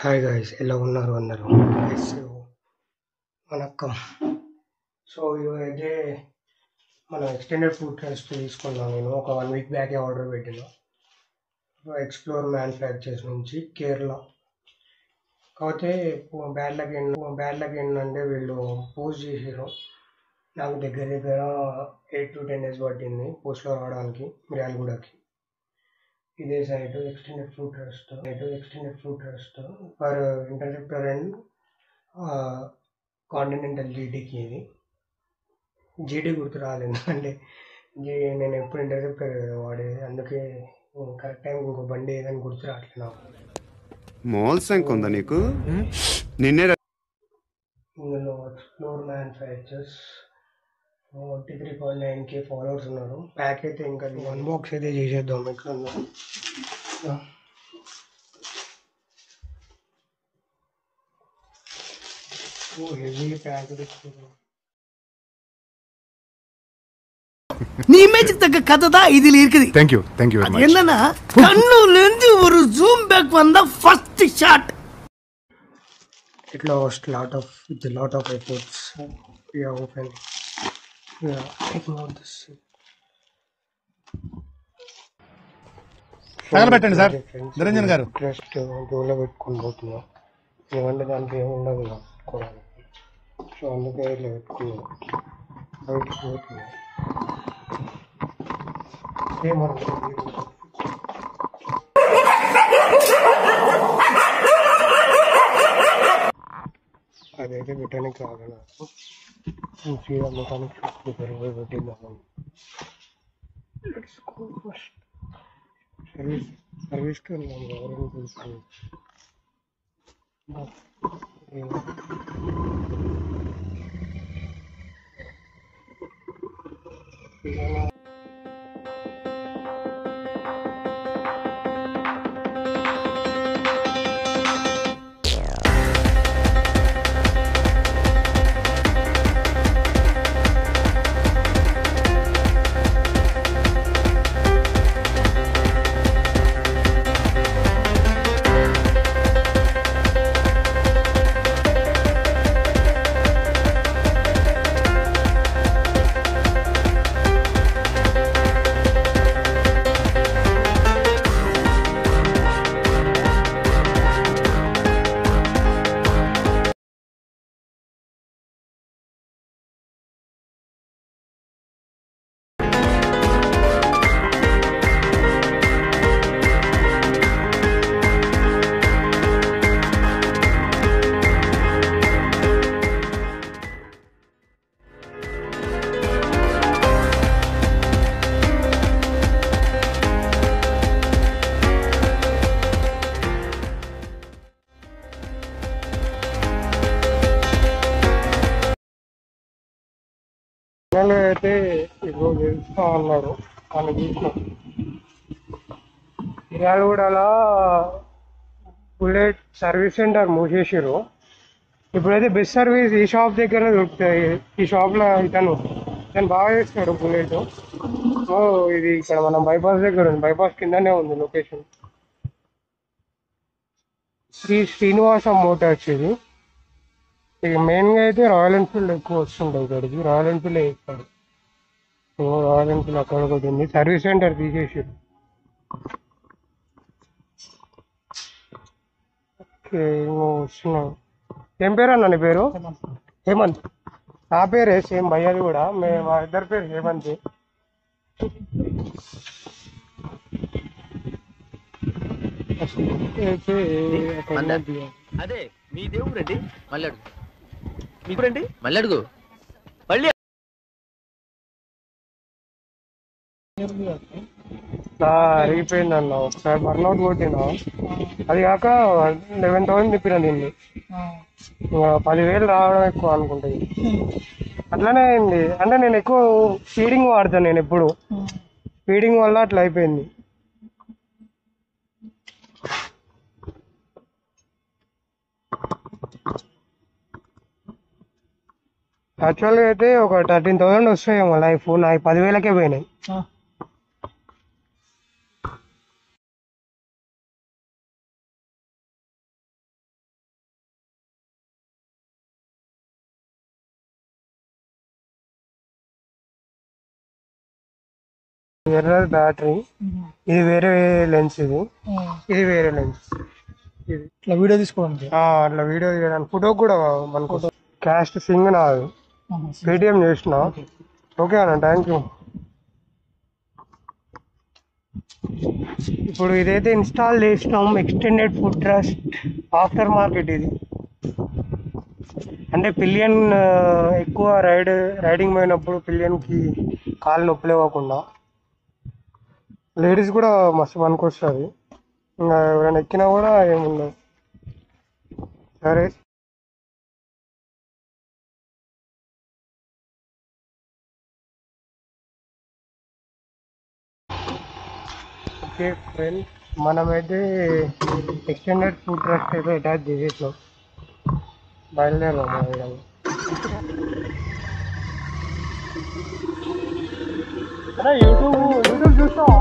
Hi guys, ఎలా ఉన్నారు అందరూ? వనక్కం. సో ఇవైతే మనం ఎక్స్టెండెడ్ ఫుడ్ ట్రస్ట్ తీసుకున్నాం. నేను ఒక 1 వీక్ బ్యాకే ఆర్డర్ పెట్టిన ఎక్స్ప్లోర్ మ్యానుఫ్యాక్చర్స్ నుంచి కేరళ. కాకపోతే బ్యాడ్ లక్ ఏంటంటే వీళ్ళు పోస్ట్ చేసారు. నాకు దగ్గర 8 to 10 days పట్టింది పోస్ట్లో రావడానికి మిర్యాలగూడకి. ఇదే site extended food trust for interceptor and continental జీటీకి. ఇది జీటీ గుర్తు రాలేదు అంటే నేను ఎప్పుడు ఇంటర్సెప్టర్ వాడేది, అందుకే కరెక్ట్ టైం ఇంకో బండి ఏదని గుర్తు రావట్లేదు నాకు. ఉందా నీకు? నిన్నే ఇందులో ఎక్స్ప్లోర్ మ్యానుఫ్యాక్చర్స్ 43.9K ఫాలోవర్స్ ఉన్నారు. ప్యాక్ అయితే ఇంకా అన్బాక్స్ అయితే చేసేద్దాం. ఎట్లుందో హెవీ ప్యాక్ తెచ్చుకుందాం. நீ இமேஜுக்கு தக்க கதை தான் இதில் இருக்குது. Thank you very much. என்னன்னா கண்ணுலேருந்து ஒரு ஜூம் பேக் வந்த first shot. It lost lot of efforts. We are open. Yeah, ignore this. తగలబెట్టండి సార్ నిరంజన్ గారు. ట్రస్ట్ జోలో పెట్టుకొని పోతున్నాం. ఏమంటే దాంట్లో ఏముండదు కొనుక్కోవడానికి. సో అందుకే ఇట్లా పెట్టుకున్నాం. బయటకు పోతున్నాం. అదైతే పెట్టడానికి రాదు నాకు. సీదా మెకానిక్ షాప్ దగ్గర పోయి పెట్టిద్దామని. సర్వీస్కి వెళ్ళాం. ఎవరైనా తెలుసుకుని అయితే ఇప్పుడు తెలుస్తా అన్నారు. వాళ్ళు చూసినాం మిర్యాలగూడలో బుల్లెట్ సర్వీస్ సెంటర్ మూసేసారు. ఇప్పుడైతే బెస్ట్ సర్వీస్ ఈ షాప్ దగ్గర దొరుకుతాయి. ఈ షాప్లో ఇతను బాగా చేస్తాడు బుల్లెట్. సో ఇది ఇక్కడ మనం బైపాస్ దగ్గర ఉంది. బైపాస్ కిందనే ఉంది లొకేషన్. శ్రీనివాస మోటార్స్. ఇది ఇక మెయిన్గా అయితే రాయల్ ఎన్ఫీల్డ్ ఎక్కువ వస్తుంటాయి ఇక్కడికి. రాయల్ ఎన్ఫీల్డ్ వేస్తాడు. సో రాయల్ ఎన్ఫీల్డ్ అక్కడ ఒకటి ఉంది. Service centre తీసేసాడు. ఓకే, వస్తున్నాం. ఏం పేరు అన్న నీ పేరు? హేమంత్. నా పేరే సేమ్ భయ్యది కూడా. మా ఇద్దరి పేరు హేమంత్. అదే మీ దేవుడు రండి మళ్ళీ అడుగు. మీకు రండి మళ్ళీ అడుగు. మళ్ళీ అరిగిపోయింది అన్న. ఒకసారి బర్న్అవుట్ కొట్టినా. అది కాక 11,000 తిప్పిన దీన్ని. 10,000 రావడం ఎక్కువ అనుకుంటుంది. అట్లానే అయింది. అంటే నేను ఎక్కువ ఫీడింగ్ వాడతాను. నేను ఎప్పుడు ఫీడింగ్ వల్ల అట్లా అయిపోయింది. యాక్చువల్గా అయితే ఒక 13,000 వస్తాయేమో లైఫ్. నాకు 10,000కే పోయినాయి. మిర్రర్ బ్యాటరీ, ఇది వేరే లెన్స్, ఇది వేరే లెన్స్. ఇది ఇట్లా వీడియో తీసుకోవడానికి అట్లా వీడియో తీయడానికి, ఫోటో కూడా మనకు. క్యాస్ట్ సింగ్ నాది, పేటిఎం చేసిన. ఓకే అన్న, థ్యాంక్ యూ. ఇప్పుడు ఇదైతే ఇన్స్టాల్ చేసినాం, extended foot rest after market. ఇది అంటే పిలియన్ ఎక్కువ రైడింగ్ పోయినప్పుడు పిలియన్కి కాలు నొప్పులు ఇవ్వకుండా. లేడీస్ కూడా మస్తు పనికొస్తుంది, ఇంకా ఎవరైనా ఎక్కినా కూడా ఏముండదు. సరే, ఓకే ఫ్రెండ్స్, మనమైతే ఎక్స్టెండెడ్ ఫుట్ రెస్ట్ అయితే అటాచ్ చేసేసాం. బయలుదేరాం. యూట్యూబ్ చూస్తావా?